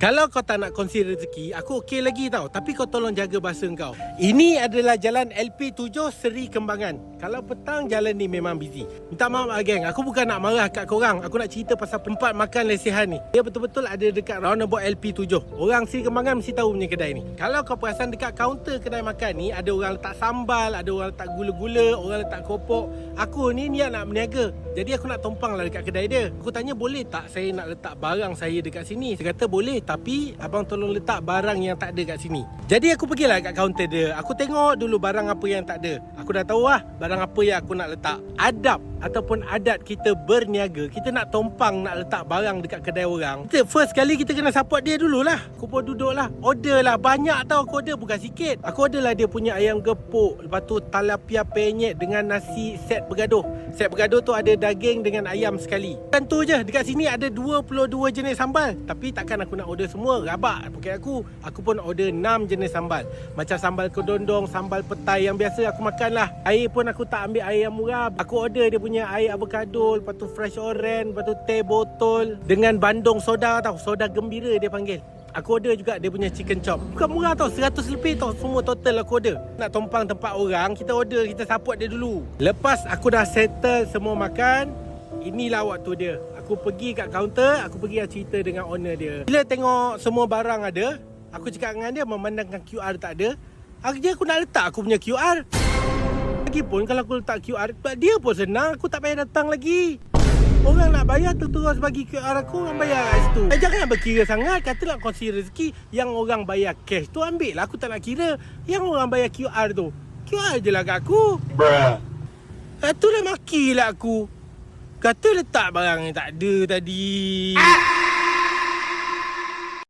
Kalau kau tak nak kongsi rezeki, aku okey lagi tau. Tapi kau tolong jaga bahasa kau. Ini adalah jalan LP7 Seri Kembangan. Kalau petang jalan ni memang busy. Minta maaf lah geng, aku bukan nak marah kat korang. Aku nak cerita pasal tempat makan lesehan ni. Dia betul-betul ada dekat roundabout LP7. Orang Seri Kembangan mesti tahu punya kedai ni. Kalau kau perasan dekat kaunter kedai makan ni, ada orang letak sambal, ada orang letak gula-gula, orang letak keropok. Aku ni niat nak berniaga. Jadi aku nak tumpang lah dekat kedai dia. Aku tanya boleh tak saya nak letak barang saya dekat sini. Dia kata boleh, tapi abang tolong letak barang yang tak ada kat sini. Jadi aku pergilah kat kaunter dia. Aku tengok dulu barang apa yang tak ada. Aku dah tahu lah barang apa yang aku nak letak. Adab ataupun adat kita berniaga, kita nak tumpang nak letak barang dekat kedai orang, kita first kali kita kena support dia dululah. Aku pun duduk lah, order lah. Banyak tau aku order, bukan sikit. Aku order lah dia punya ayam gepuk, lepas tu talapia penyet dengan nasi set bergaduh. Set bergaduh tu ada daging dengan ayam sekali. Kan tu je, dekat sini ada 22 jenis sambal. Tapi takkan aku nak order semua, rabak poket aku. Aku pun order 6 jenis sambal. Macam sambal kedondong, sambal petai yang biasa aku makan lah. Air pun aku tak ambil air yang murah. Aku order dia punya air avocado, lepas tu fresh orange, lepas tu teh botol dengan bandung soda tau. Soda gembira dia panggil. Aku order juga dia punya chicken chop. Bukan murah tau, 100 lebih tau. Semua total aku order. Nak tumpang tempat orang, kita order, kita support dia dulu. Lepas aku dah settle semua makan, inilah waktu dia. Aku pergi kat kaunter, aku pergi cerita dengan owner dia. Bila tengok semua barang ada, aku cakap dengan dia, memandangkan QR tak ada, aku nak letak aku punya QR. Lagipun kalau aku letak QR, dia pun senang, aku tak payah datang lagi. Orang nak bayar terus bagi QR aku, orang bayar kat situ. Jangan berkira sangat. Kata nak kongsi rezeki, yang orang bayar cash tu ambil lah. Aku tak nak kira. Yang orang bayar QR tu, QR je lah kat aku. Tu dah maki lah aku. Kata letak barang yang tak ada tadi.